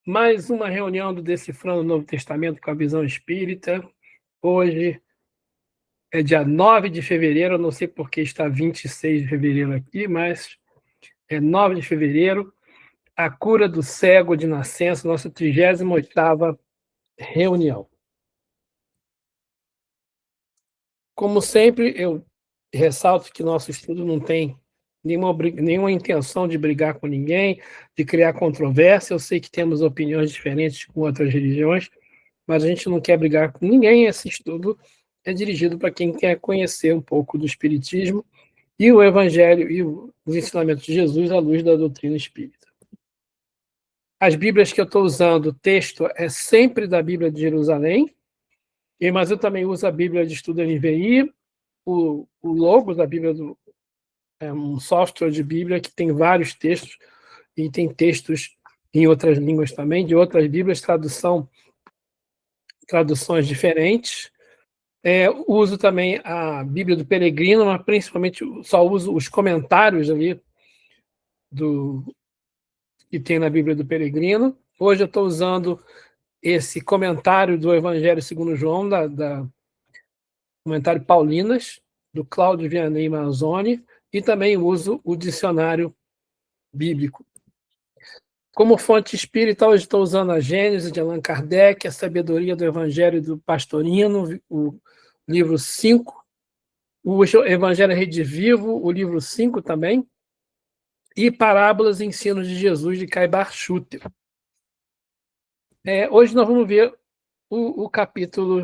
Mais uma reunião do Decifrando o Novo Testamento com a Visão Espírita. Hoje é dia 9 de fevereiro, eu não sei porque está 26 de fevereiro aqui, mas é 9 de fevereiro. A cura do cego de nascença, nossa 38ª reunião. Como sempre, eu ressalto que nosso estudo não tem nenhuma intenção de brigar com ninguém, de criar controvérsia. Eu sei que temos opiniões diferentes com outras religiões, mas a gente não quer brigar com ninguém. Esse estudo é dirigido para quem quer conhecer um pouco do Espiritismo e o Evangelho e os ensinamentos de Jesus à luz da doutrina espírita. As Bíblias que eu estou usando, o texto é sempre da Bíblia de Jerusalém, mas eu também uso a Bíblia de Estudo NVI, o Logos da Bíblia, é um software de Bíblia que tem vários textos, e tem textos em outras línguas também, de outras Bíblias, traduções diferentes. Uso também a Bíblia do Peregrino, mas principalmente só uso os comentários ali que tem na Bíblia do Peregrino. Hoje eu estou usando esse comentário do Evangelho segundo João, comentário Paulinas, do Cláudio Vianney Mazzoni, e também uso o dicionário bíblico. Como fonte espírita, hoje estou usando a Gênese de Allan Kardec, a Sabedoria do Evangelho do Pastorino, o livro 5, o Evangelho Redivivo, o livro 5 também, e Parábolas e Ensinos de Jesus, de Caibar Schutter. Hoje nós vamos ver o capítulo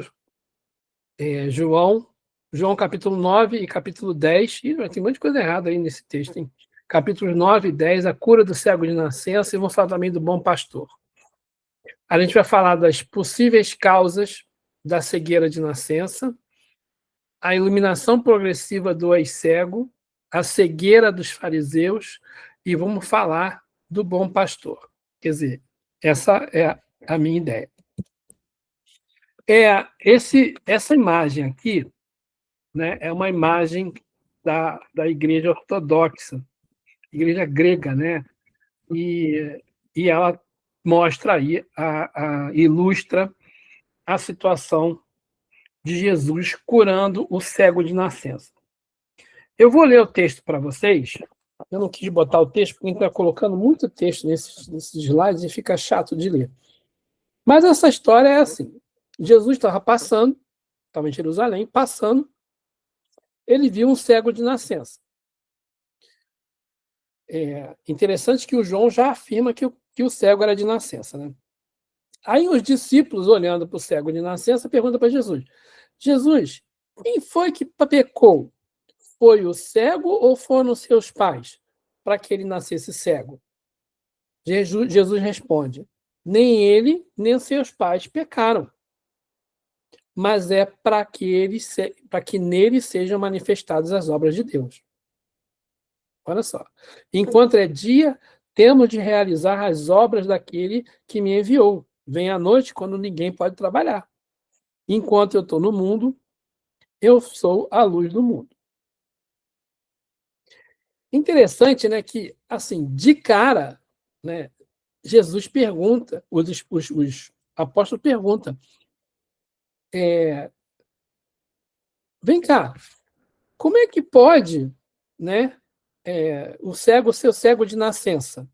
João capítulo 9 e capítulo 10, e tem um monte de coisa errada aí nesse texto, hein? Capítulos 9 e 10, a cura do cego de nascença, e vamos falar também do bom pastor. A gente vai falar das possíveis causas da cegueira de nascença, a iluminação progressiva do ex-cego, a cegueira dos fariseus, e vamos falar do bom pastor. Quer dizer, essa é a minha ideia. Essa imagem aqui, né, é uma imagem da igreja ortodoxa, igreja grega, né? E ela mostra aí, ilustra a situação de Jesus curando o cego de nascença. Eu vou ler o texto para vocês. Eu não quis botar o texto, porque a gente está colocando muito texto nesses slides e fica chato de ler. Mas essa história é assim. Jesus estava passando, estava em Jerusalém, passando, ele viu um cego de nascença. É interessante que o João já afirma que o cego era de nascença, né? Aí os discípulos, olhando para o cego de nascença, perguntam para Jesus: Jesus, quem foi que pecou? Foi o cego ou foram os seus pais para que ele nascesse cego? Jesus responde: nem ele, nem os seus pais pecaram, mas é para que nele sejam manifestadas as obras de Deus. Olha só. Enquanto é dia, temos de realizar as obras daquele que me enviou. Vem a noite, quando ninguém pode trabalhar. Enquanto eu estou no mundo, eu sou a luz do mundo. Interessante, né, que, assim, de cara, né, Jesus pergunta, os apóstolos perguntam, vem cá, como é que pode, né, o cego ser o cego de nascença?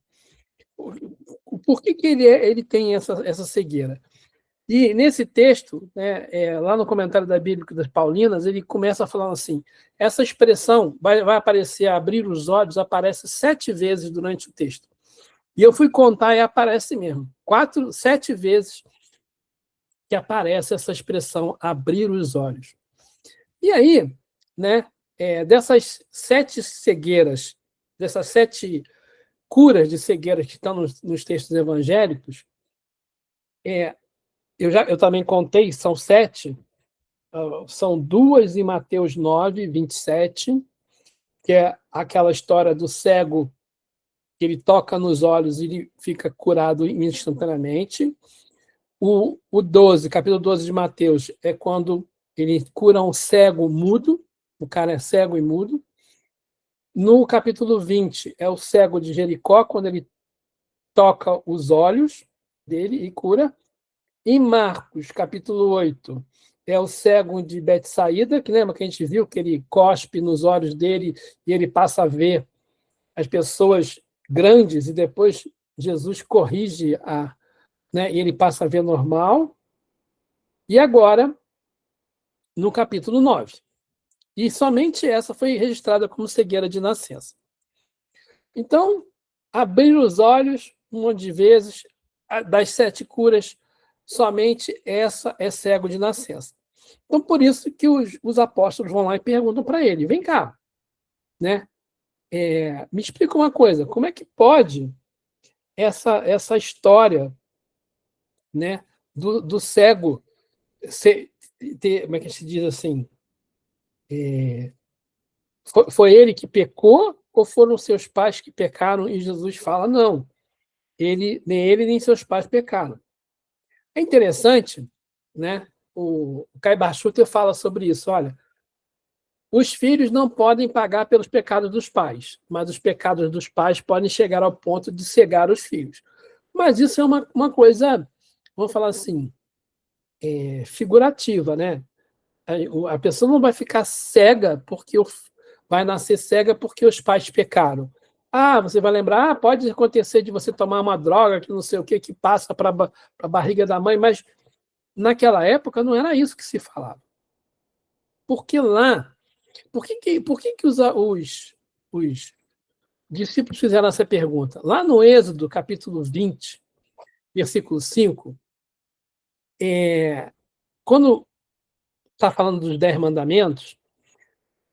Por que ele tem essa cegueira? E nesse texto, né, lá no comentário da Bíblia das Paulinas, ele começa falando assim, essa expressão vai aparecer, abrir os olhos, aparece 7 vezes durante o texto. E eu fui contar e aparece mesmo. 7 vezes que aparece essa expressão, abrir os olhos. E aí, né, dessas 7 cegueiras, dessas 7 curas de cegueiras que estão nos textos evangélicos, eu também contei, são 7, são 2 em Mateus 9, 27, que é aquela história do cego que ele toca nos olhos e ele fica curado instantaneamente. O 12, capítulo 12 de Mateus, é quando ele cura um cego mudo, o cara é cego e mudo. No capítulo 20, é o cego de Jericó, quando ele toca os olhos, dele e cura. Em Marcos, capítulo 8, é o cego de Betsaída, que lembra que a gente viu que ele cospe nos olhos dele e ele passa a ver as pessoas grandes e depois Jesus corrige e ele passa a ver normal. E agora, no capítulo 9. E somente essa foi registrada como cegueira de nascença. Então, abrir os olhos um monte de vezes, das 7 curas, somente essa é cego de nascença. Então, por isso que os apóstolos vão lá e perguntam para ele, vem cá, né? Me explica uma coisa, como é que pode essa história, né, do cego ter, como é que se diz assim, foi ele que pecou ou foram seus pais que pecaram? E Jesus fala, não, nem ele nem seus pais pecaram. É interessante, né? O Kai Barchuter fala sobre isso. Olha, os filhos não podem pagar pelos pecados dos pais, mas os pecados dos pais podem chegar ao ponto de cegar os filhos. Mas isso é uma coisa, vamos falar assim, figurativa, né? A pessoa não vai ficar cega porque vai nascer cega porque os pais pecaram. Você vai lembrar, pode acontecer de você tomar uma droga que não sei o que passa para a barriga da mãe, mas naquela época não era isso que se falava. Porque lá, por que os discípulos fizeram essa pergunta? Lá no Êxodo, capítulo 20, versículo 5, quando está falando dos 10 mandamentos,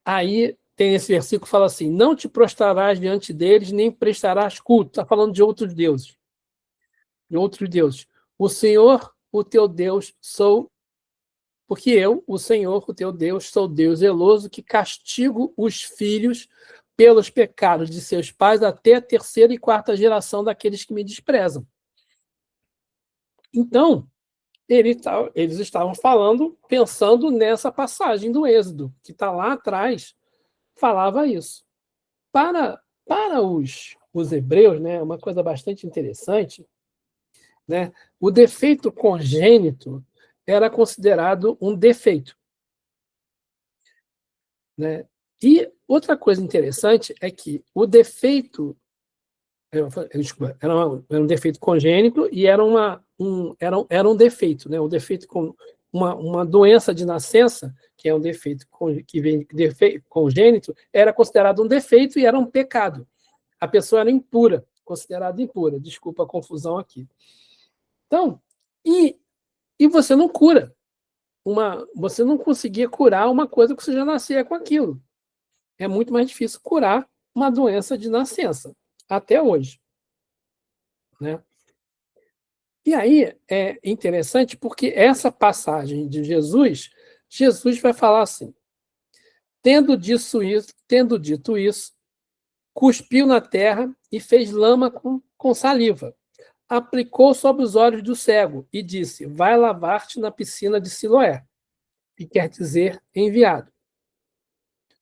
aí tem esse versículo que fala assim, não te prostrarás diante deles, nem prestarás culto. Está falando de outros deuses. De outros deuses. O Senhor, o teu Deus, porque eu, o Senhor, o teu Deus, sou Deus zeloso, que castigo os filhos pelos pecados de seus pais até a 3ª e 4ª geração daqueles que me desprezam. Então, eles estavam pensando nessa passagem do Êxodo, que está lá atrás, falava isso. Para os hebreus, né, uma coisa bastante interessante, né, o defeito congênito era considerado um defeito. Né? E outra coisa interessante é que o defeito era um defeito congênito e era um defeito, né? Um defeito com uma doença de nascença, que é um defeito que vem defeito congênito, era considerado um defeito e era um pecado. A pessoa era impura, considerada impura. Desculpa a confusão aqui. Então, e você não cura. Você não conseguia curar uma coisa que você já nascia com aquilo. É muito mais difícil curar uma doença de nascença, até hoje. Né? E aí é interessante porque essa passagem de Jesus vai falar assim, tendo dito isso, cuspiu na terra e fez lama com saliva. Aplicou sobre os olhos do cego e disse, vai lavar-te na piscina de Siloé, que quer dizer enviado.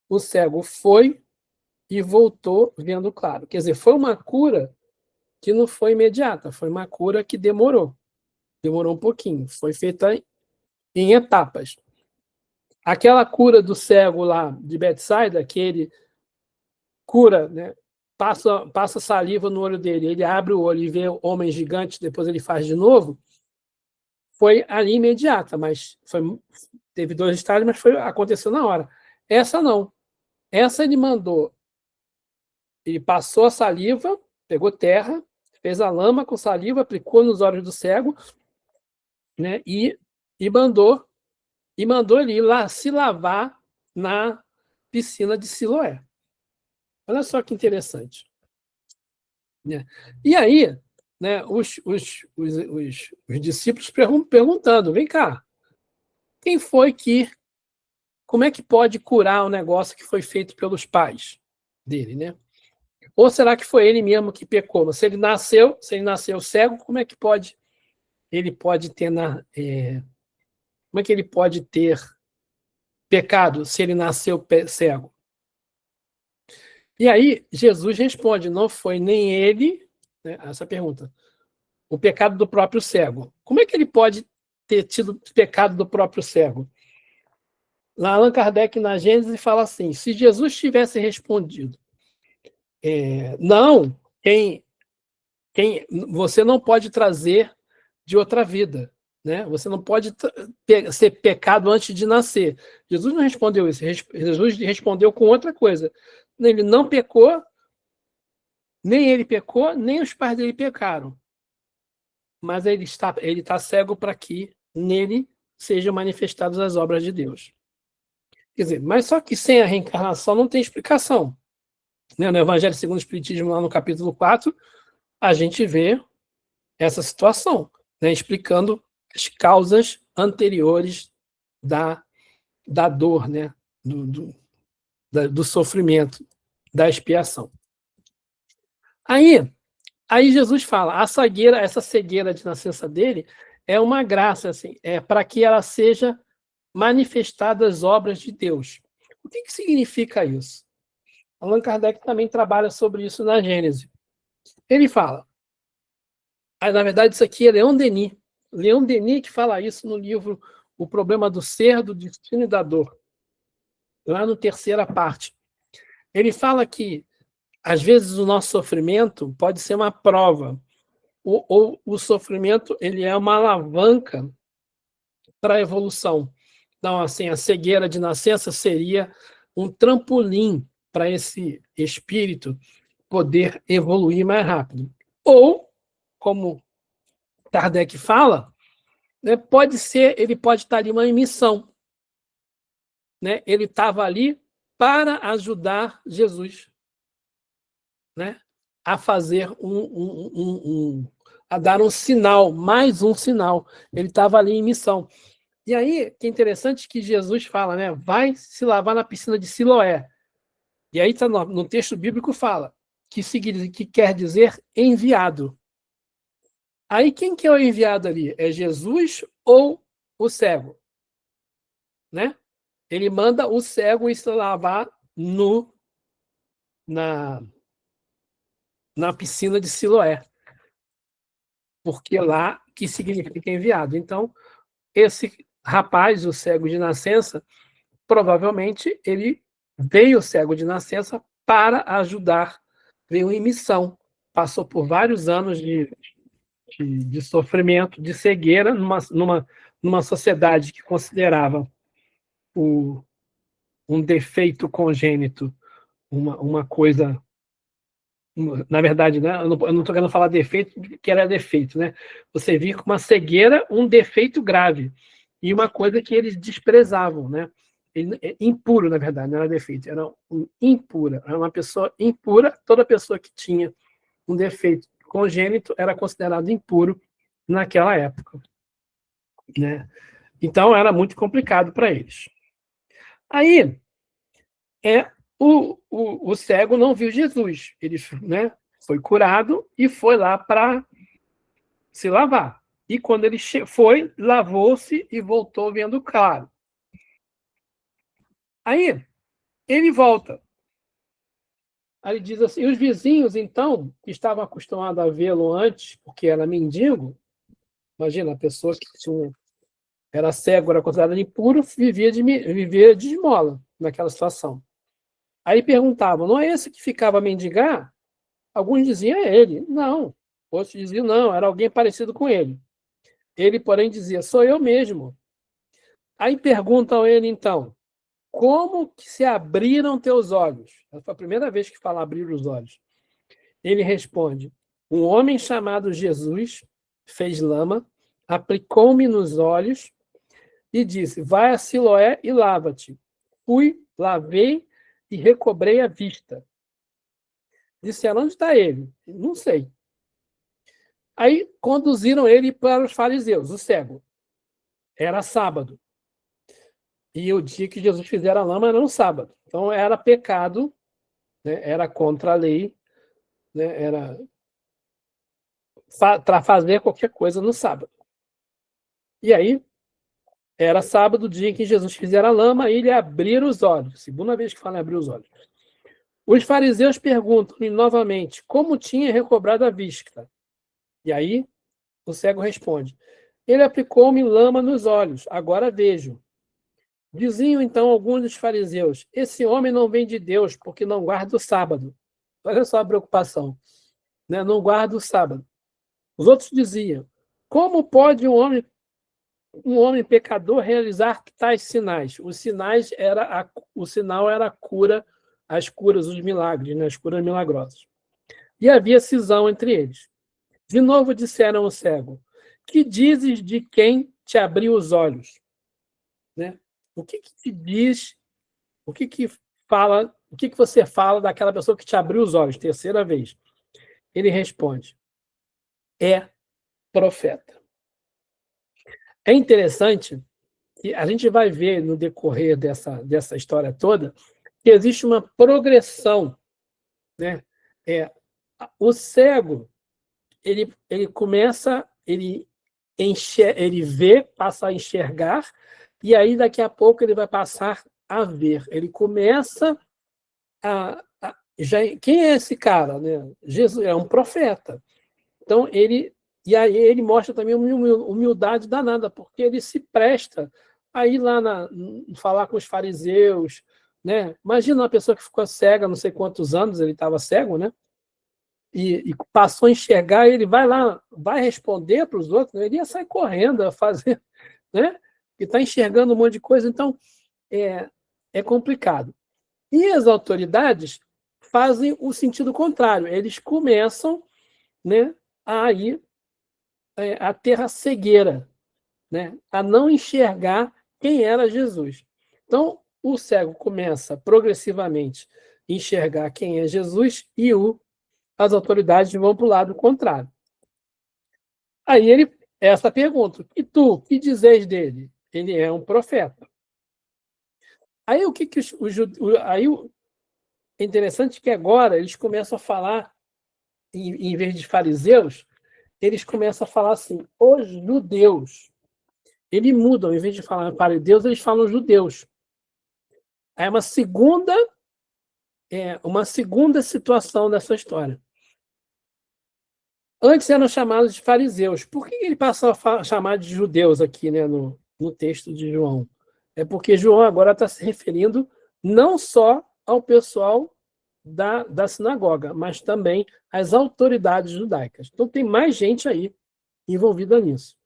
O cego foi e voltou vendo claro. Quer dizer, foi uma cura que não foi imediata, foi uma cura que demorou um pouquinho, foi feita em etapas. Aquela cura do cego lá de Betsaida, que ele cura, né, passa saliva no olho dele, ele abre o olho e vê homens gigantes, depois ele faz de novo, foi ali imediata, mas teve 2 estágios, mas aconteceu na hora. Essa não. Essa ele passou a saliva, pegou terra, fez a lama com saliva, aplicou nos olhos do cego, né, e mandou ele ir lá se lavar na piscina de Siloé. Olha só que interessante. Né? E aí, né, os discípulos perguntando, vem cá, como é que pode curar o negócio que foi feito pelos pais dele, né? Ou será que foi ele mesmo que pecou? Mas se ele nasceu cego, como é que ele pode ter como é que ele pode ter pecado se ele nasceu cego? E aí Jesus responde, não foi nem ele, né, essa pergunta, o pecado do próprio cego. Como é que ele pode ter tido pecado do próprio cego? Lá Allan Kardec, na Gênesis, fala assim, se Jesus tivesse respondido, não, você não pode trazer de outra vida, né? Você não pode ser pecado antes de nascer. Jesus não respondeu isso, Jesus respondeu com outra coisa. Ele não pecou, nem ele pecou, nem os pais dele pecaram. Mas ele está cego para que nele sejam manifestadas as obras de Deus. Quer dizer, mas só que sem a reencarnação não tem explicação. No Evangelho segundo o Espiritismo, lá no capítulo 4, a gente vê essa situação, né, explicando as causas anteriores da dor, né, do sofrimento, da expiação. Aí Jesus fala, essa cegueira de nascença dele é uma graça, assim, para que ela seja manifestada as obras de Deus. O que significa isso? Allan Kardec também trabalha sobre isso na Gênese. Ele fala, na verdade isso aqui é Leon Denis. Leon Denis que fala isso no livro O Problema do Ser, do Destino e da Dor, lá na terceira parte. Ele fala que, às vezes, o nosso sofrimento pode ser uma prova, ou o sofrimento ele é uma alavanca para a evolução. Então, assim, a cegueira de nascença seria um trampolim para esse espírito poder evoluir mais rápido. Ou, como Kardec fala, né, ele pode estar ali uma missão. Né? Ele estava ali para ajudar Jesus, né? A fazer a dar um sinal, mais um sinal. Ele estava ali em missão. E aí, que é interessante que Jesus fala, né? Vai se lavar na piscina de Siloé. E aí tá no texto bíblico fala que quer dizer enviado. Aí quem que é o enviado ali? É Jesus ou o cego? Né? Ele manda o cego ir se lavar na piscina de Siloé. Porque lá que significa enviado. Então, esse rapaz, o cego de nascença, provavelmente ele veio cego de nascença para ajudar, veio em missão. Passou por vários anos de sofrimento, de cegueira, numa sociedade que considerava um defeito congênito uma coisa. Na verdade, né, eu não estou querendo falar defeito, que era defeito. Né? Você via com uma cegueira um defeito grave e uma coisa que eles desprezavam. Né? Impuro, na verdade, não era defeito, era impura. Era uma pessoa impura, toda pessoa que tinha um defeito congênito era considerado impuro naquela época. Né? Então, era muito complicado para eles. Aí, o cego não viu Jesus. Ele, né, foi curado e foi lá para se lavar. E quando ele foi, lavou-se e voltou vendo claro. Aí, ele volta. Aí ele diz assim, e os vizinhos, então, que estavam acostumados a vê-lo antes, porque era mendigo, imagina, a pessoa que era cego, era considerada impuro, vivia de esmola naquela situação. Aí perguntavam, não é esse que ficava a mendigar? Alguns diziam, é ele. Não. Outros diziam, não, era alguém parecido com ele. Ele, porém, dizia, sou eu mesmo. Aí perguntam a ele, então, como que se abriram teus olhos? Essa foi a primeira vez que fala abrir os olhos. Ele responde, um homem chamado Jesus fez lama, aplicou-me nos olhos e disse, vai a Siloé e lava-te. Fui, lavei e recobrei a vista. Disseram, onde está ele? Não sei. Aí conduziram ele para os fariseus, o cego. Era sábado. E o dia que Jesus fizera a lama era no sábado. Então era pecado, né? Era contra a lei, né? Era para fazer qualquer coisa no sábado. E aí era sábado, o dia em que Jesus fizera a lama, e ele abriu os olhos. Segunda vez que fala em abrir os olhos. Os fariseus perguntam-lhe novamente como tinha recobrado a vista. E aí O cego responde: ele aplicou-me lama nos olhos, agora vejo. Diziam então alguns dos fariseus: esse homem não vem de Deus porque não guarda o sábado. Olha só a preocupação, né? Não guarda o sábado. Os outros diziam: como pode um homem pecador realizar tais sinais? Os sinais o sinal era a cura, as curas, os milagres, né? As curas milagrosas. E havia cisão entre eles. De novo disseram ao cego: que dizes de quem te abriu os olhos? Né? O que te diz? O que fala? O que você fala daquela pessoa que te abriu os olhos? Terceira vez. Ele responde: é profeta. É interessante que a gente vai ver no decorrer dessa história toda que existe uma progressão, né? O cego ele começa, ele vê, passa a enxergar, e aí daqui a pouco ele vai passar a ver. Ele começa quem é esse cara, né? Jesus é um profeta. Então e aí ele mostra também uma humildade danada, porque ele se presta a ir lá falar com os fariseus, né? Imagina uma pessoa que ficou cega, não sei quantos anos ele estava cego, né? E passou a enxergar, ele vai lá, vai responder para os outros, né? Ele ia sair correndo, a fazer, né? E está enxergando um monte de coisa, então é complicado. E as autoridades fazem o sentido contrário, eles começam, né, a ir a ter a cegueira, né, a não enxergar quem era Jesus. Então, o cego começa progressivamente a enxergar quem é Jesus e as autoridades vão para o lado contrário. Aí essa pergunta: e tu, que dizes dele? Ele é um profeta. Aí o que aí é interessante que agora eles começam a falar, em vez de fariseus, eles começam a falar assim: os judeus. Eles mudam, em vez de falar fariseus, eles falam judeus. É uma segunda situação dessa história. Antes eram chamados de fariseus. Por que ele passou a chamar de judeus aqui, né, no texto de João? É porque João agora está se referindo não só ao pessoal da sinagoga, mas também às autoridades judaicas. Então tem mais gente aí envolvida nisso.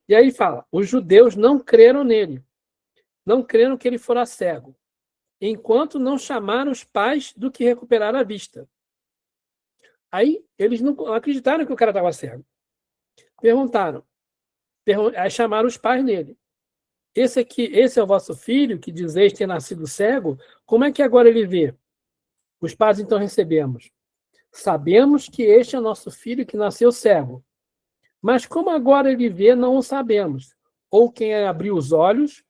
E aí fala: os judeus não creram nele, não creram que ele fora cego, enquanto não chamaram os pais do que recuperaram a vista. Aí eles não acreditaram que o cara estava cego. Perguntaram, aí chamaram os pais dele. Esse é o vosso filho, que dizeis ter nascido cego? Como é que agora ele vê? Os pais então recebemos: sabemos que este é nosso filho que nasceu cego. Mas como agora ele vê, não o sabemos. Ou quem abriu os olhos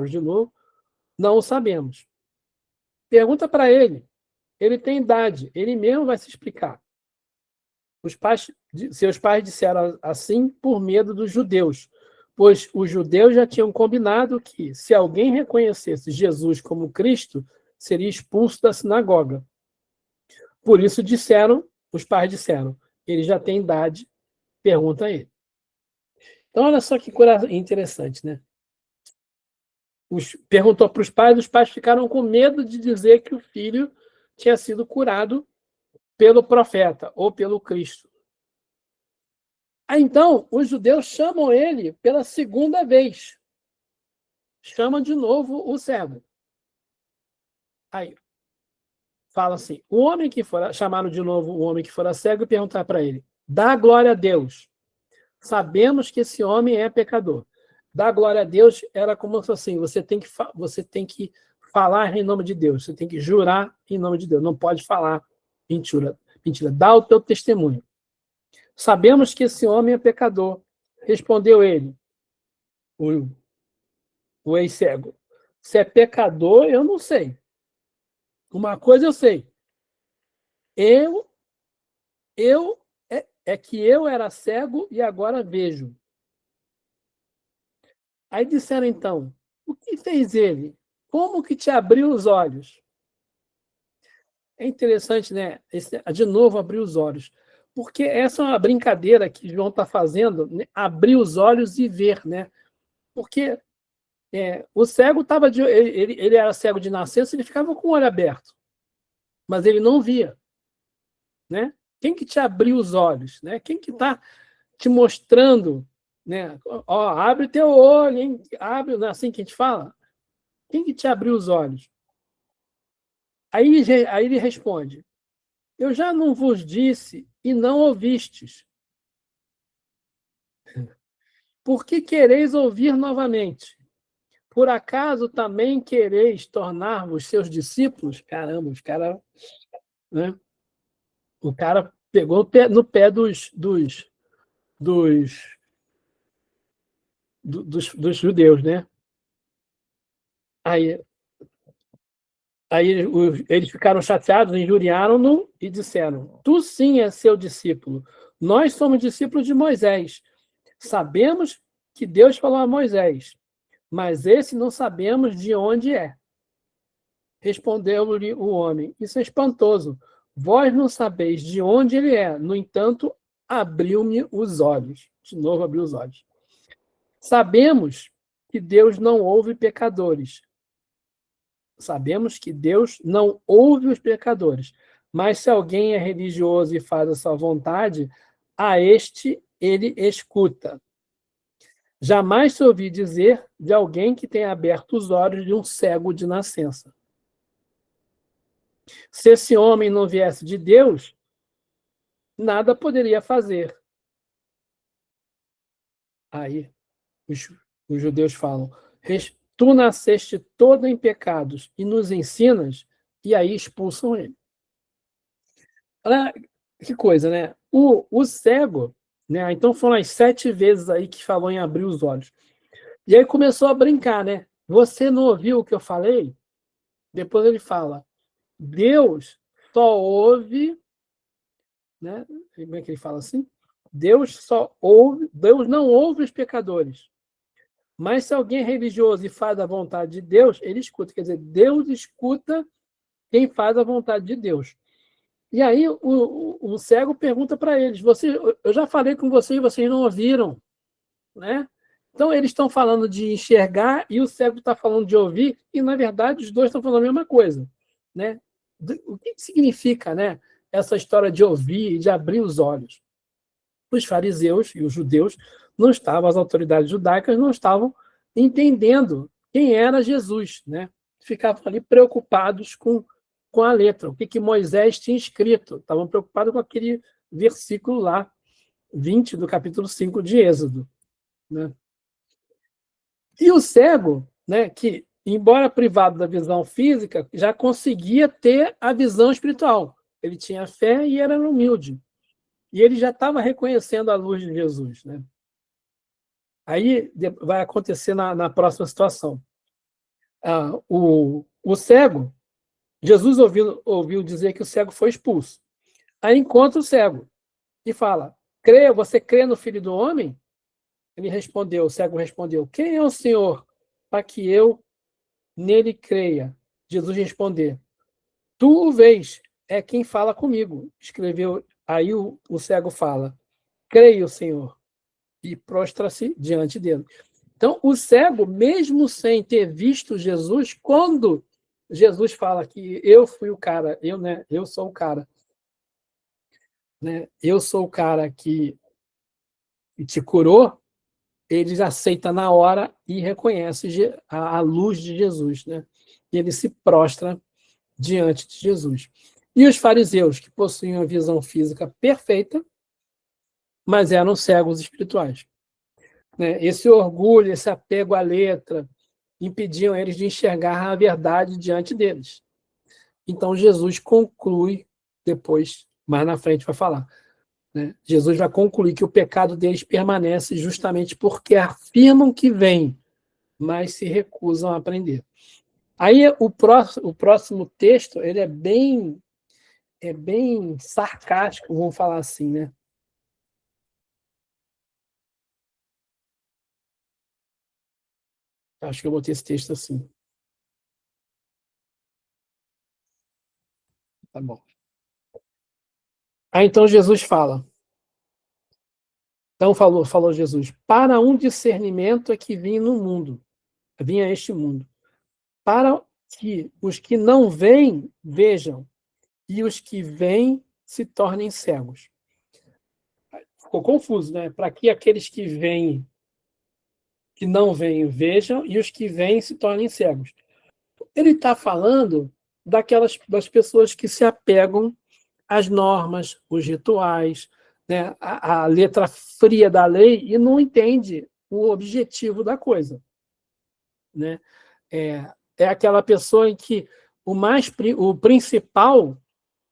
de novo, não o sabemos. Pergunta para ele. Ele tem idade, ele mesmo vai se explicar. Seus pais disseram assim por medo dos judeus, pois os judeus já tinham combinado que, se alguém reconhecesse Jesus como Cristo, seria expulso da sinagoga. Por isso os pais disseram: ele já tem idade, pergunta a ele. Então, olha só que coisa interessante, né? Perguntou para os pais ficaram com medo de dizer que o filho tinha sido curado pelo profeta ou pelo Cristo. Aí, então, os judeus chamam ele pela segunda vez. Chamam de novo o cego. Aí, fala assim: chamaram de novo o homem que fora cego e perguntaram para ele: dá glória a Deus. Sabemos que esse homem é pecador. Dar glória a Deus era como assim: você tem que falar em nome de Deus, você tem que jurar em nome de Deus, não pode falar mentira. Dá o teu testemunho. Sabemos que esse homem é pecador. Respondeu ele, o ex-cego: se é pecador, eu não sei. Uma coisa eu sei. É que eu era cego e agora vejo. Aí disseram então: o que fez ele? Como que te abriu os olhos? É interessante, né? De novo, abrir os olhos. Porque essa é uma brincadeira que João está fazendo, né? Abrir os olhos e ver, né? Porque o cego estava ele era cego de nascença, ele ficava com o olho aberto, mas ele não via, né? Quem que te abriu os olhos, né? Quem que está te mostrando, né? Ó, abre teu olho, hein? Abre, não é assim que a gente fala? Quem que te abriu os olhos? Aí ele responde: eu já não vos disse e não ouvistes. Por que quereis ouvir novamente? Por acaso também quereis tornar-vos seus discípulos? Caramba, os cara, né? O cara pegou no pé dos, dos judeus, né? Aí, eles ficaram chateados, injuriaram-no e disseram: tu sim és seu discípulo. Nós somos discípulos de Moisés. Sabemos que Deus falou a Moisés, mas esse não sabemos de onde é. Respondeu-lhe o homem: isso é espantoso. Vós não sabeis de onde ele é. No entanto, abriu-me os olhos. De novo, abriu os olhos. Sabemos que Deus não ouve pecadores. Sabemos que Deus não ouve os pecadores. Mas se alguém é religioso e faz a sua vontade, a este ele escuta. Jamais se ouvi dizer de alguém que tenha aberto os olhos de um cego de nascença. Se esse homem não viesse de Deus, nada poderia fazer. Aí os judeus falam: tu nasceste todo em pecados e nos ensinas, e aí expulsam ele. Olha que coisa, né? O cego, né? Então foram as 7 vezes aí que falou em abrir os olhos. E aí começou a brincar, né? Você não ouviu o que eu falei? Depois ele fala: Deus só ouve, né? Como é que ele fala assim? Deus não ouve os pecadores. Mas se alguém é religioso e faz a vontade de Deus, ele escuta. Quer dizer, Deus escuta quem faz a vontade de Deus. E aí o cego pergunta para eles: eu já falei com vocês e vocês não ouviram, né? Então eles estão falando de enxergar e o cego está falando de ouvir, e na verdade os dois estão falando a mesma coisa, né? O que significa, né, essa história de ouvir e de abrir os olhos? Os fariseus e os judeus não estavam, as autoridades judaicas não estavam entendendo quem era Jesus, né? Ficavam ali preocupados com a letra, o que Moisés tinha escrito. Estavam preocupados com aquele versículo lá, 20 do capítulo 5 de Êxodo, né? E o cego, né, que, embora privado da visão física, já conseguia ter a visão espiritual. Ele tinha fé e era humilde. E ele já estava reconhecendo a luz de Jesus, né? Aí vai acontecer na próxima situação. O cego, Jesus ouviu dizer que o cego foi expulso. Aí encontra o cego e fala: você crê no Filho do Homem? O cego respondeu: quem é o Senhor para que eu nele creia? Jesus respondeu: tu o vês, é quem fala comigo. Escreveu, aí o cego fala: creio, Senhor, e prostra-se diante dele. Então, o cego, mesmo sem ter visto Jesus, quando Jesus fala que eu fui o cara, eu sou o cara, né? Eu sou o cara que te curou, ele aceita na hora e reconhece a luz de Jesus, né? E ele se prostra diante de Jesus. E os fariseus, que possuíam a visão física perfeita, mas eram cegos espirituais, né? Esse orgulho, esse apego à letra, impediam eles de enxergar a verdade diante deles. Então, Jesus conclui, depois, mais na frente, vai falar, né? Jesus vai concluir que o pecado deles permanece justamente porque afirmam que vem, mas se recusam a aprender. Aí, o próximo texto, ele é bem sarcástico, vamos falar assim, né? Acho que eu botei esse texto assim. Tá bom. Aí então Jesus fala. Então falou Jesus, para um discernimento é que vim no mundo, vim a este mundo, para que os que não veem, vejam, e os que veem se tornem cegos. Ficou confuso, né? Para que aqueles que veem, que não veem, vejam, e os que veem se tornem cegos. Ele está falando das pessoas que se apegam às normas, os rituais, né? A letra fria da lei e não entende o objetivo da coisa, né? É aquela pessoa em que o principal,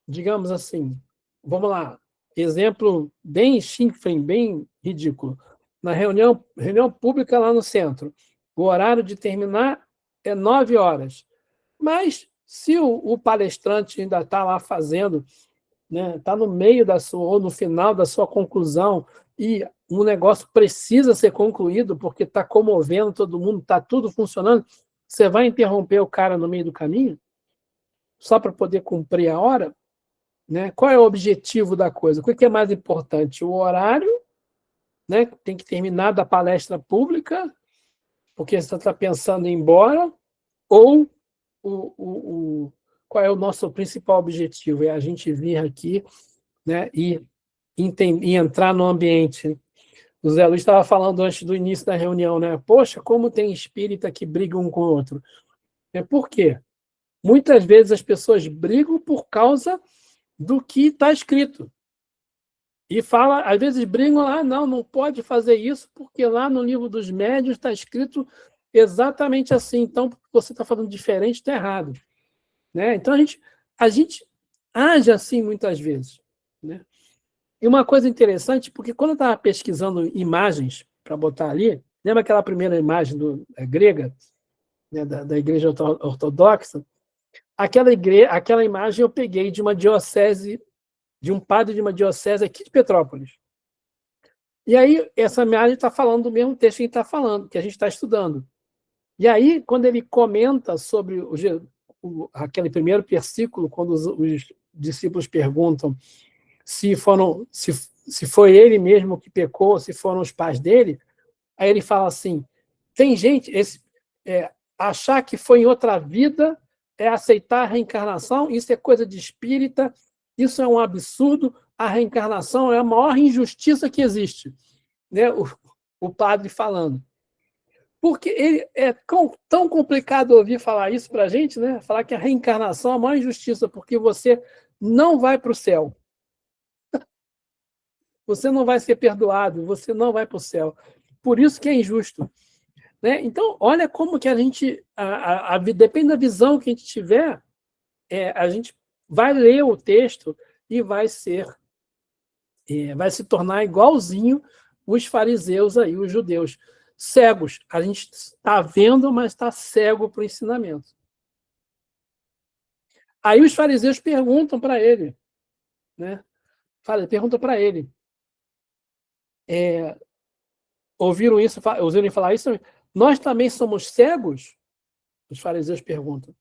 digamos assim, vamos lá, exemplo bem chinfrim, bem ridículo. Na reunião pública lá no centro, o horário de terminar é 9 horas. Mas se o palestrante ainda está lá fazendo, né, está no meio da sua, ou no final da sua conclusão, e um negócio precisa ser concluído porque está comovendo todo mundo, está tudo funcionando, você vai interromper o cara no meio do caminho só para poder cumprir a hora? Né? Qual é o objetivo da coisa? O que é mais importante? O horário, né? Tem que terminar da palestra pública, porque você está pensando em ir embora, ou qual é o nosso principal objetivo? É a gente vir aqui, né, e entrar no ambiente. O Zé Luiz estava falando antes do início da reunião, né? Poxa, como tem espírita que briga um com o outro. Por quê? Muitas vezes as pessoas brigam por causa do que está escrito. E fala, às vezes brigam lá, não pode fazer isso, porque lá no livro dos médiuns está escrito exatamente assim. Então, você está falando diferente, está errado. Né? Então, a gente age assim muitas vezes. Né? E uma coisa interessante, porque quando eu estava pesquisando imagens para botar ali, lembra aquela primeira imagem grega, né, da igreja ortodoxa? Aquela imagem eu peguei de uma diocese, de um padre de uma diocese aqui de Petrópolis. E aí, essa imagem está falando do mesmo texto que a gente está falando, que a gente está estudando. E aí, quando ele comenta sobre aquele primeiro versículo, quando os discípulos perguntam se foi ele mesmo que pecou, se foram os pais dele, aí ele fala assim, tem gente, achar que foi em outra vida é aceitar a reencarnação, isso é coisa de espírita, isso é um absurdo, a reencarnação é a maior injustiça que existe. Né? O padre falando. Porque é tão complicado ouvir falar isso para a gente, né? Falar que a reencarnação é a maior injustiça, porque você não vai para o céu. Você não vai ser perdoado, você não vai para o céu. Por isso que é injusto. Né? Então, olha como que a gente, depende da visão que a gente tiver, a gente vai ler o texto e vai se tornar igualzinho os fariseus aí, os judeus. Cegos. A gente está vendo, mas está cego para o ensinamento. Aí os fariseus perguntam para ele, né? Perguntam para ele. Ouviram ele falar isso? Nós também somos cegos? Os fariseus perguntam.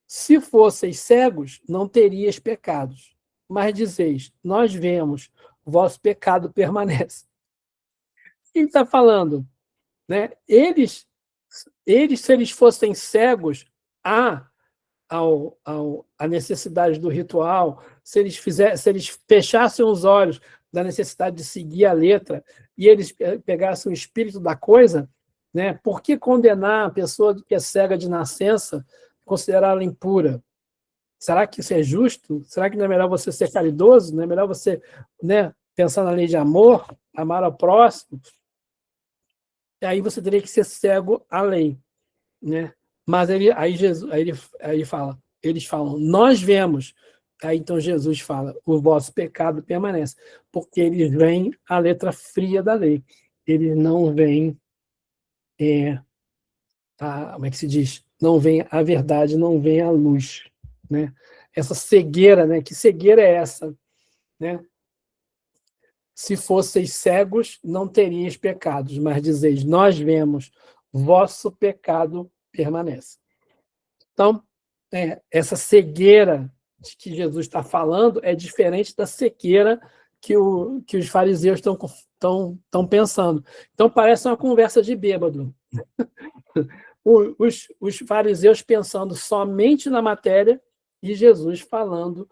Se fosseis cegos, não terias pecados. Mas dizeis, nós vemos, o vosso pecado permanece. O que ele está falando? Né? Eles, se eles fossem cegos à necessidade do ritual, se eles fechassem os olhos da necessidade de seguir a letra e eles pegassem o espírito da coisa, né? Por que condenar a pessoa que é cega de nascença, considerá-la impura? Será que isso é justo? Será que não é melhor você ser caridoso? Não é melhor você, né, pensar na lei de amor, amar ao próximo? E aí você teria que ser cego à lei, né? Mas ele fala, eles falam, nós vemos. Aí então Jesus fala, o vosso pecado permanece, porque eles veem a letra fria da lei. Eles não veem, como é que se diz? Não veem a verdade, não veem a luz, né? Essa cegueira, né? Que cegueira é essa, né? Se fosseis cegos, não teríeis pecados, mas dizeis, nós vemos, vosso pecado permanece. Então, essa cegueira de que Jesus está falando é diferente da sequeira que os fariseus estão pensando. Então, parece uma conversa de bêbado. Os fariseus pensando somente na matéria e Jesus falando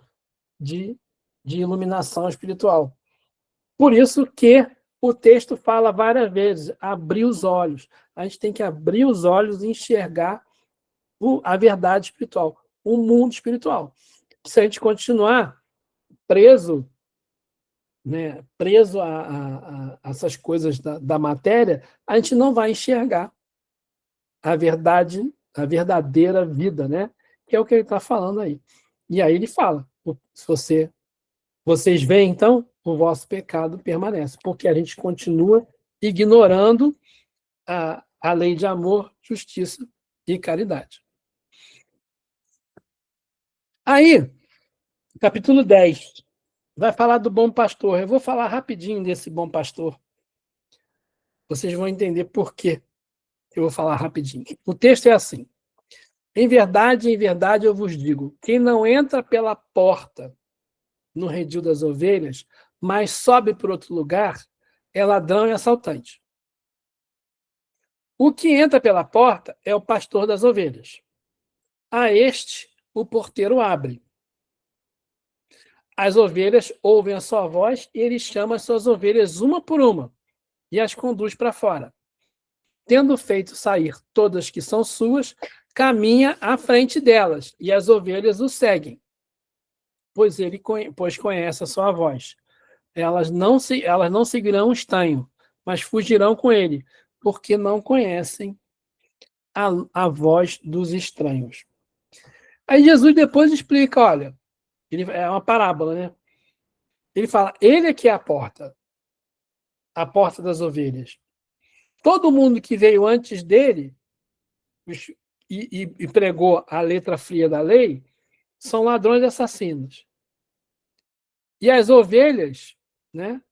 de iluminação espiritual. Por isso que o texto fala várias vezes, abrir os olhos. A gente tem que abrir os olhos e enxergar a verdade espiritual, o mundo espiritual. Se a gente continuar preso, né, preso a essas coisas da matéria, a gente não vai enxergar a verdade, a verdadeira vida, né? Que é o que ele está falando aí. E aí ele fala, se vocês veem, então, o vosso pecado permanece, porque a gente continua ignorando a lei de amor, justiça e caridade. Aí, capítulo 10, vai falar do bom pastor. Eu vou falar rapidinho desse bom pastor. Vocês vão entender por quê eu vou falar rapidinho. O texto é assim: em verdade eu vos digo, quem não entra pela porta no redil das ovelhas, mas sobe por outro lugar, é ladrão e assaltante. O que entra pela porta é o pastor das ovelhas. A este o porteiro abre. As ovelhas ouvem a sua voz e ele chama as suas ovelhas uma por uma e as conduz para fora. Tendo feito sair todas que são suas, caminha à frente delas e as ovelhas o seguem, pois conhece a sua voz. Elas não seguirão o estanho, mas fugirão com ele, porque não conhecem a voz dos estranhos. Aí Jesus depois explica, olha, é uma parábola, né? Ele fala, ele é que é a porta das ovelhas. Todo mundo que veio antes dele e pregou a letra fria da lei são ladrões e assassinos. E as ovelhas, né?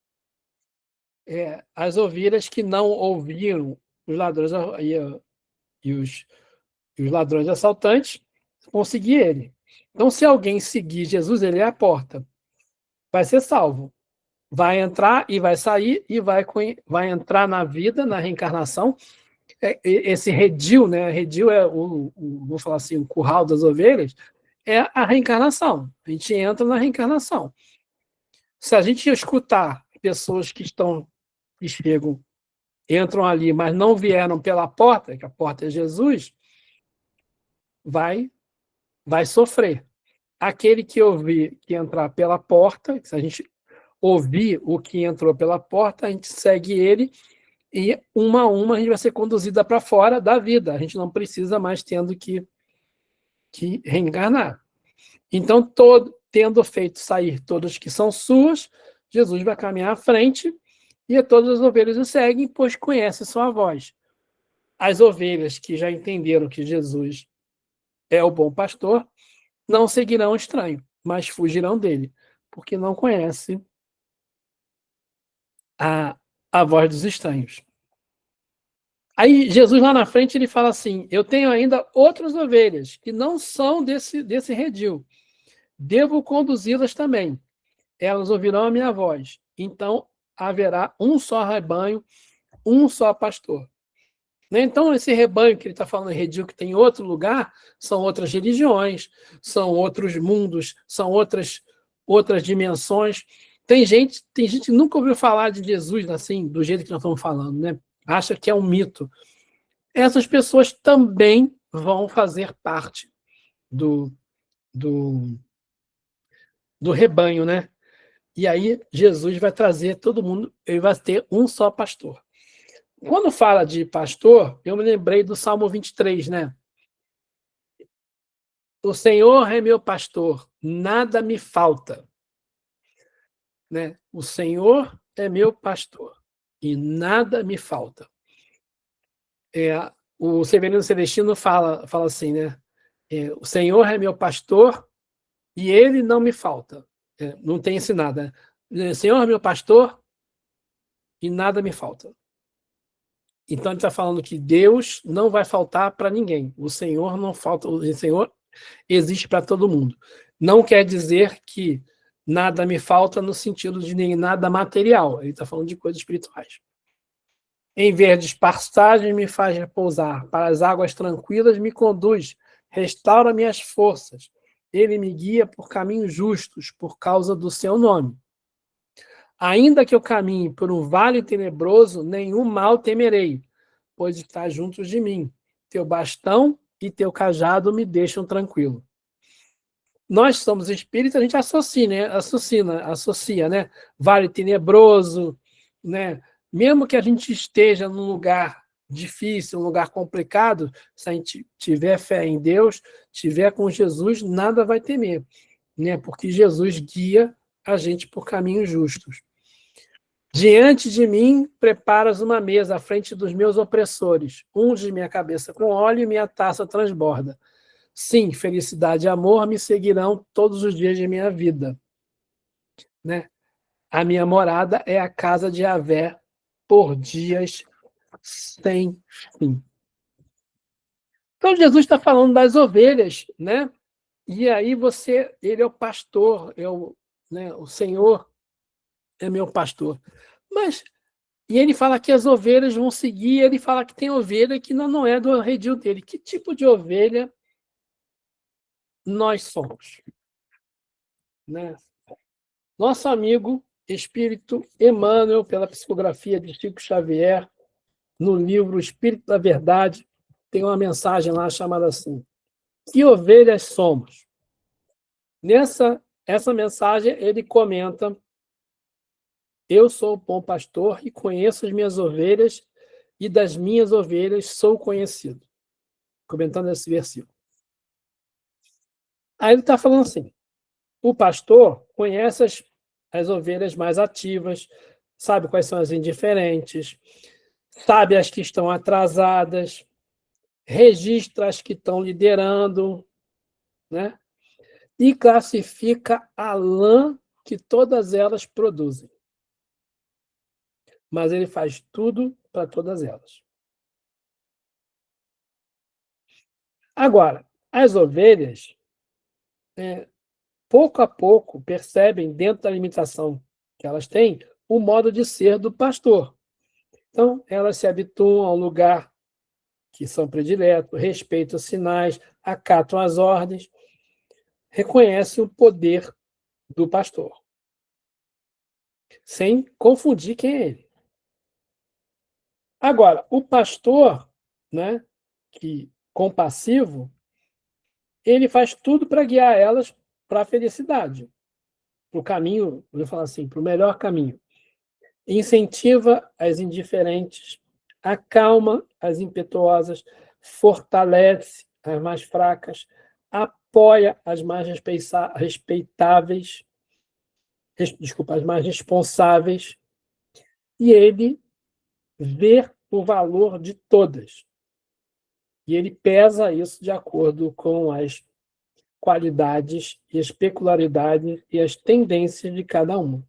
As ovelhas que não ouviram os ladrões e os ladrões assaltantes vão seguir ele. Então, se alguém seguir Jesus, ele é a porta. Vai ser salvo. Vai entrar e vai sair e vai entrar na vida, na reencarnação. Esse redil, né? Redil é vou falar assim, o curral das ovelhas, é a reencarnação. A gente entra na reencarnação. Se a gente escutar pessoas que chegam, entram ali, mas não vieram pela porta, que a porta é Jesus, vai sofrer. Aquele que ouvir que entrar pela porta, se a gente ouvir o que entrou pela porta, a gente segue ele e uma a uma a gente vai ser conduzida para fora da vida. A gente não precisa mais tendo que reencarnar. Então, tendo feito sair todas que são suas, Jesus vai caminhar à frente e todas as ovelhas o seguem, pois conhecem sua voz. As ovelhas que já entenderam que Jesus é o bom pastor, não seguirão o estranho, mas fugirão dele, porque não conhecem a voz dos estranhos. Aí Jesus lá na frente ele fala assim, eu tenho ainda outras ovelhas que não são desse redil. Devo conduzi-las também. Elas ouvirão a minha voz. Então haverá um só rebanho, um só pastor. Então, esse rebanho que ele está falando, redil, que tem outro lugar, são outras religiões, são outros mundos, são outras dimensões. Tem gente que nunca ouviu falar de Jesus assim, do jeito que nós estamos falando, né? Acha que é um mito. Essas pessoas também vão fazer parte do rebanho, né? E aí Jesus vai trazer todo mundo, ele vai ter um só pastor. Quando fala de pastor, eu me lembrei do Salmo 23, né? O Senhor é meu pastor, nada me falta. Né? O Senhor é meu pastor e nada me falta. O Severino Celestino fala assim, né? O Senhor é meu pastor e ele não me falta. Não tem esse nada. O Senhor é meu pastor e nada me falta. Então ele está falando que Deus não vai faltar para ninguém. O Senhor não falta, o Senhor existe para todo mundo. Não quer dizer que nada me falta no sentido de nem nada material. Ele está falando de coisas espirituais. Em verdes pastagens me faz repousar, para as águas tranquilas me conduz, restaura minhas forças. Ele me guia por caminhos justos, por causa do seu nome. Ainda que eu caminhe por um vale tenebroso, nenhum mal temerei, pois está junto de mim. Teu bastão e teu cajado me deixam tranquilo. Nós somos espíritas, a gente associa, né? Vale tenebroso, né? Mesmo que a gente esteja num lugar difícil, um lugar complicado, se a gente tiver fé em Deus, tiver com Jesus, nada vai temer, né? Porque Jesus guia a gente por caminhos justos. Diante de mim, preparas uma mesa à frente dos meus opressores. Unge minha cabeça com óleo e minha taça transborda. Sim, felicidade e amor me seguirão todos os dias de minha vida. Né? A minha morada é a casa de Yahvé por dias sem fim. Então, Jesus está falando das ovelhas, né? E aí ele é o pastor, o Senhor é meu pastor. E ele fala que as ovelhas vão seguir, ele fala que tem ovelha que não é do redil dele. Que tipo de ovelha nós somos? Né? Nosso amigo Espírito Emmanuel, pela psicografia de Chico Xavier, no livro Espírito da Verdade, tem uma mensagem lá chamada assim: que ovelhas somos? Essa mensagem ele comenta: eu sou o bom pastor e conheço as minhas ovelhas, e das minhas ovelhas sou conhecido. Comentando esse versículo. Aí ele está falando assim: o pastor conhece as ovelhas mais ativas, sabe quais são as indiferentes, sabe as que estão atrasadas, registra as que estão liderando, né? E classifica a lã que todas elas produzem. Mas ele faz tudo para todas elas. Agora, as ovelhas, pouco a pouco, percebem, dentro da limitação que elas têm, o modo de ser do pastor. Então, elas se habituam ao lugar que são prediletos, respeitam os sinais, acatam as ordens, reconhecem o poder do pastor, sem confundir quem é ele. Agora, o pastor, né, compassivo, ele faz tudo para guiar elas para a felicidade, para o caminho, vou falar assim, para o melhor caminho. Incentiva as indiferentes, acalma as impetuosas, fortalece as mais fracas, apoia as mais respeitáveis, as mais responsáveis, e ele vê o valor de todas. E ele pesa isso de acordo com as qualidades e as peculiaridades e as tendências de cada uma.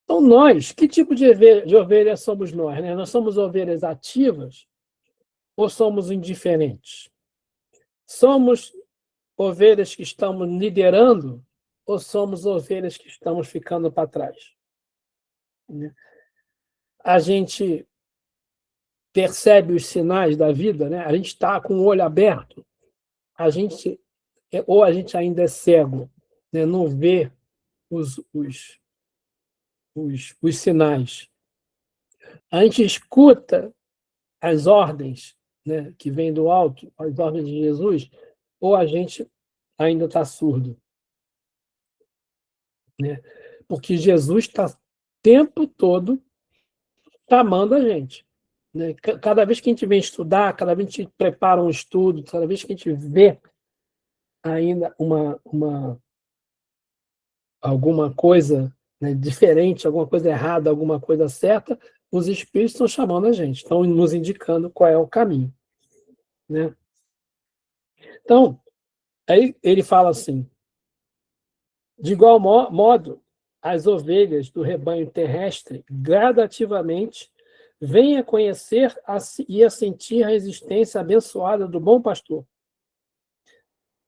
Então, nós, que tipo de ovelha somos nós? Né? Nós somos ovelhas ativas ou somos indiferentes? Somos ovelhas que estamos liderando ou somos ovelhas que estamos ficando para trás? A gente percebe os sinais da vida, né? A gente está com o olho aberto, ou a gente ainda é cego, né? Não vê os sinais. A gente escuta as ordens, né, que vêm do alto, as ordens de Jesus, ou a gente ainda está surdo. Né? Porque Jesus está o tempo todo chamando a gente. Né? Cada vez que a gente vem estudar, cada vez que a gente prepara um estudo, cada vez que a gente vê ainda alguma coisa, né, diferente, alguma coisa errada, alguma coisa certa, os espíritos estão chamando a gente, estão nos indicando qual é o caminho. Né? Então, aí ele fala assim: de igual modo, as ovelhas do rebanho terrestre gradativamente vêm a conhecer e a sentir a existência abençoada do bom pastor.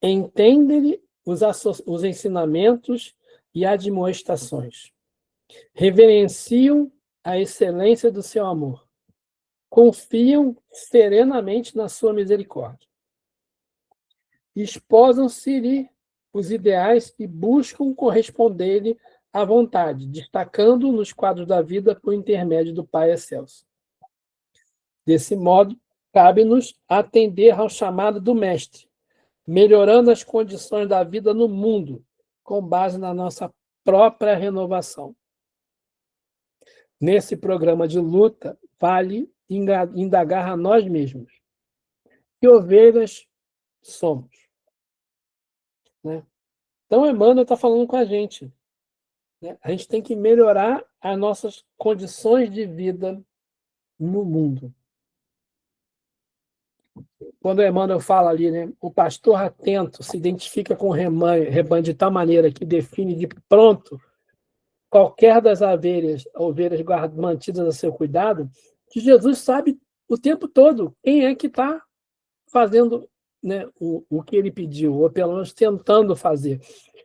entendem os ensinamentos e admoestações, reverenciam a excelência do seu amor, confiam serenamente na sua misericórdia, esposam-se-lhe os ideais e buscam corresponder-lhe à vontade, destacando nos quadros da vida por intermédio do Pai Excelso. Desse modo, cabe-nos atender ao chamado do Mestre, melhorando as condições da vida no mundo, com base na nossa própria renovação. Nesse programa de luta, vale indagar a nós mesmos. Que ovelhas somos? Né? Então, Emmanuel está falando com a gente. Né? A gente tem que melhorar as nossas condições de vida no mundo. Quando o Emmanuel fala ali, né, o pastor atento se identifica com o rebanho de tal maneira que define de pronto qualquer das ovelhas mantidas a seu cuidado, que Jesus sabe o tempo todo quem é que está fazendo, né, o que ele pediu, ou pelo menos tentando fazer.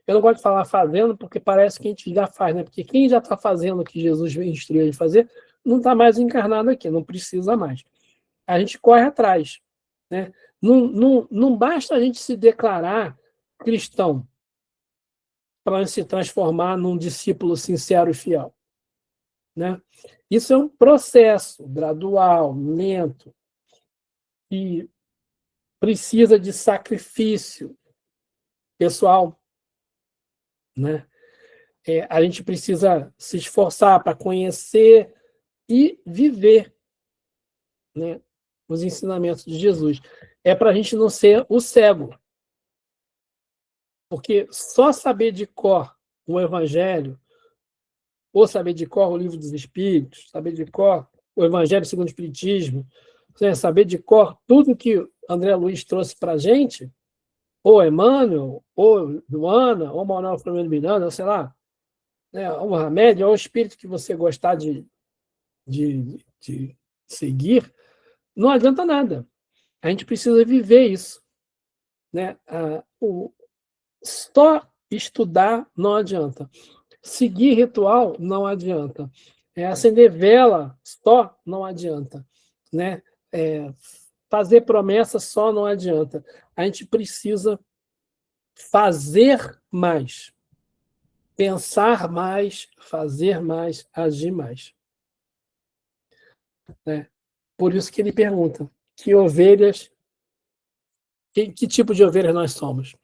Eu não gosto de falar fazendo, porque parece que a gente já faz, né? Porque quem já está fazendo o que Jesus instruiu ele fazer, não está mais encarnado aqui, não precisa mais. A gente corre atrás. Né? Não basta a gente se declarar cristão para se transformar num discípulo sincero e fiel. Né? Isso é um processo gradual, lento, e precisa de sacrifício pessoal. Né? A gente precisa se esforçar para conhecer e viver, né, os ensinamentos de Jesus. É para a gente não ser o cego. Porque só saber de cor o Evangelho, ou saber de cor o Livro dos Espíritos, saber de cor o Evangelho segundo o Espiritismo, saber de cor tudo que André Luiz trouxe para a gente, ou Emmanuel, ou Luana, ou Manuel Flamengo Miranda, ou sei lá, né, o Mohamed, ou o espírito que você gostar de seguir, não adianta nada. A gente precisa viver isso. Né? Só estudar não adianta. Seguir ritual não adianta. Acender vela só não adianta. Né? Fazer promessa só não adianta. A gente precisa fazer mais. Pensar mais, fazer mais, agir mais. Né? Por isso que ele pergunta, que ovelhas, que tipo de ovelhas nós somos?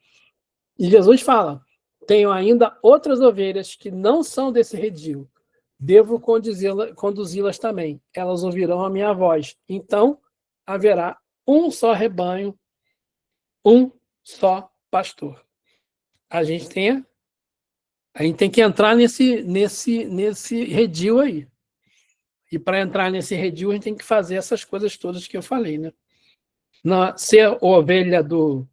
E Jesus fala, tenho ainda outras ovelhas que não são desse redil. Devo conduzi-las também. Elas ouvirão a minha voz. Então, haverá um só rebanho, um só pastor. A gente tem que entrar nesse redil aí. E para entrar nesse redil, a gente tem que fazer essas coisas todas que eu falei. Né? Ser ovelha do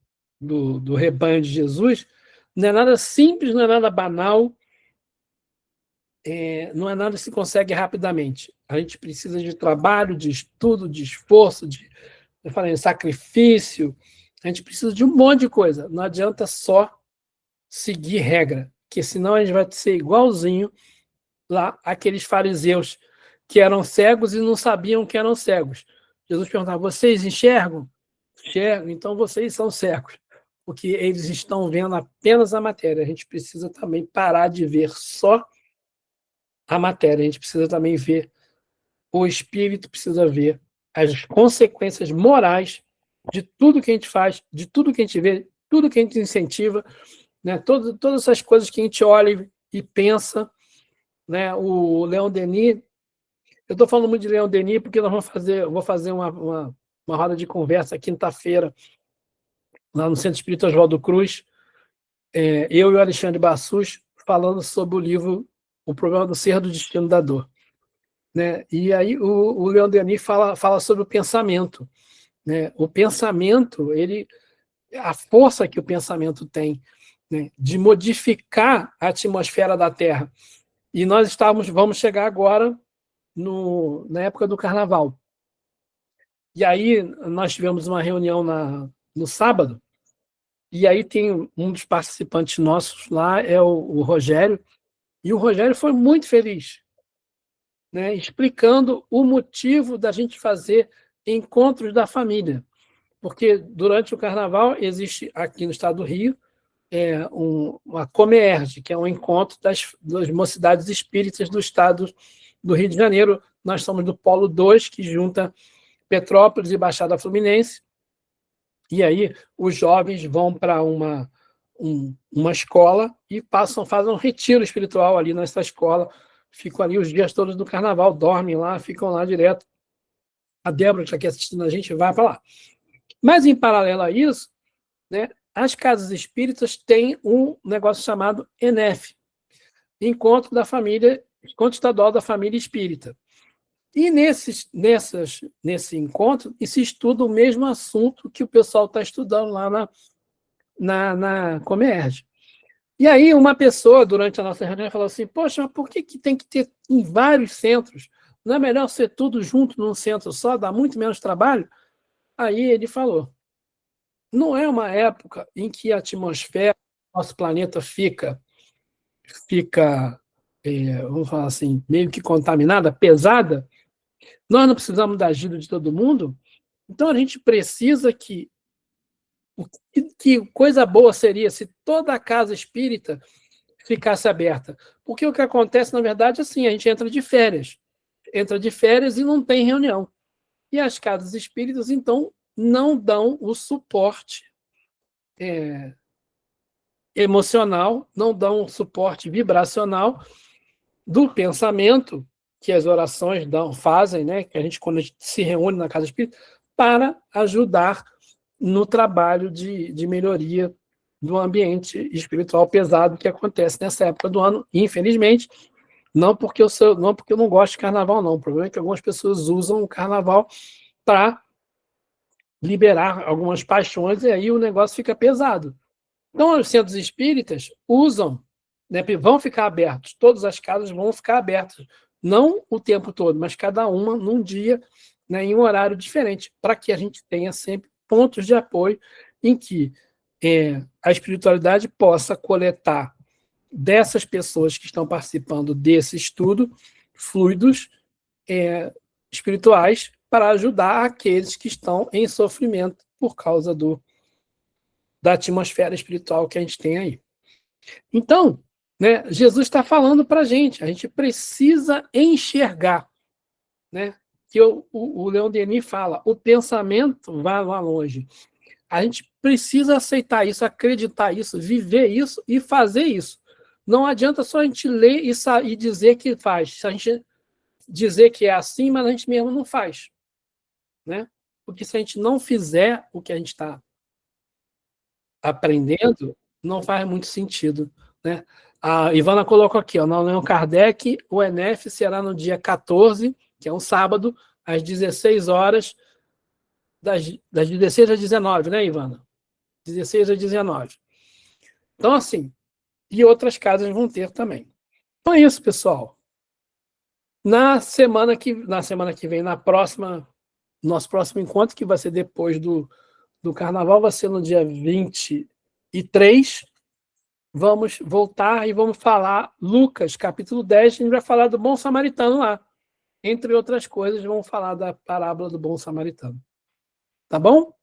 rebanho de Jesus não é nada simples, não é nada banal, não é nada que se consegue rapidamente. A gente precisa de trabalho, de estudo, de esforço, eu falei, sacrifício. A gente precisa de um monte de coisa. Não adianta só seguir regra, porque senão a gente vai ser igualzinho lá aqueles fariseus que eram cegos e não sabiam que eram cegos. Jesus perguntava, vocês enxergam? Enxergam, então vocês são cegos, porque eles estão vendo apenas a matéria. A gente precisa também parar de ver só a matéria, a gente precisa também ver o espírito, precisa ver as consequências morais de tudo que a gente faz, de tudo que a gente vê, tudo que a gente incentiva, né? Todas essas coisas que a gente olha e pensa. Né? O Leon Denis, eu estou falando muito de Leon Denis porque eu vou fazer uma roda de conversa quinta-feira, lá no Centro Espírita Oswaldo Cruz, eu e o Alexandre Bassus, falando sobre o livro O Problema do Ser, do Destino da Dor. Né? E aí o Leon Denis fala sobre o pensamento. Né? O pensamento, a força que o pensamento tem, né, de modificar a atmosfera da Terra. E nós vamos chegar agora na época do Carnaval. E aí nós tivemos uma reunião no sábado, E aí tem um dos participantes nossos lá, é o Rogério, e o Rogério foi muito feliz, né, explicando o motivo da gente fazer encontros da família. Porque durante o carnaval existe aqui no estado do Rio uma Comerge, que é um encontro das mocidades espíritas do estado do Rio de Janeiro. Nós somos do Polo 2, que junta Petrópolis e Baixada Fluminense. E aí os jovens vão para uma escola e fazem um retiro espiritual ali nessa escola. Ficam ali os dias todos do carnaval, dormem lá, ficam lá direto. A Débora, que está aqui assistindo a gente, vai para lá. Mas, em paralelo a isso, né, as casas espíritas têm um negócio chamado ENEF, Encontro Estadual da Família Espírita. E nesse encontro, se estuda o mesmo assunto que o pessoal está estudando lá na Comerge. E aí uma pessoa, durante a nossa reunião, falou assim, poxa, mas por que tem que ter em vários centros? Não é melhor ser tudo junto num centro só, dá muito menos trabalho? Aí ele falou, não é uma época em que a atmosfera do nosso planeta fica vamos falar assim, meio que contaminada, pesada, nós não precisamos da ajuda de todo mundo, então a gente precisa que coisa boa seria se toda a casa espírita ficasse aberta. Porque o que acontece, na verdade, é assim, a gente entra de férias e não tem reunião. E as casas espíritas, então, não dão o suporte emocional, não dão o suporte vibracional do pensamento que as orações fazem, né? Que quando a gente se reúne na casa espírita, para ajudar no trabalho de melhoria do ambiente espiritual pesado que acontece nessa época do ano, infelizmente. Não porque eu não gosto de carnaval, não. O problema é que algumas pessoas usam o carnaval para liberar algumas paixões e aí o negócio fica pesado. Então, os centros espíritas usam, né, vão ficar abertos, todas as casas vão ficar abertas, não o tempo todo, mas cada uma num dia, né, em um horário diferente, para que a gente tenha sempre pontos de apoio em que a espiritualidade possa coletar dessas pessoas que estão participando desse estudo fluidos espirituais para ajudar aqueles que estão em sofrimento por causa da atmosfera espiritual que a gente tem aí. Então, né, Jesus está falando para a gente precisa enxergar, né, que o Leon Denis fala, o pensamento vai lá longe. A gente precisa aceitar isso, acreditar isso, viver isso e fazer isso. Não adianta só a gente ler e dizer que faz. Se a gente dizer que é assim, mas a gente mesmo não faz, né? Porque se a gente não fizer o que a gente está aprendendo, não faz muito sentido, né? A Ivana colocou aqui, ó, na Allan Kardec, o ENEF será no dia 14, que é um sábado, às 16 horas, das 16 às 19, né, Ivana? 16 às 19. Então, assim, e outras casas vão ter também. Então é isso, pessoal. Na semana que vem, nosso próximo encontro, que vai ser depois do Carnaval, vai ser no dia 23. Vamos voltar e vamos falar Lucas, capítulo 10, a gente vai falar do bom samaritano lá. Entre outras coisas, vamos falar da parábola do bom samaritano. Tá bom?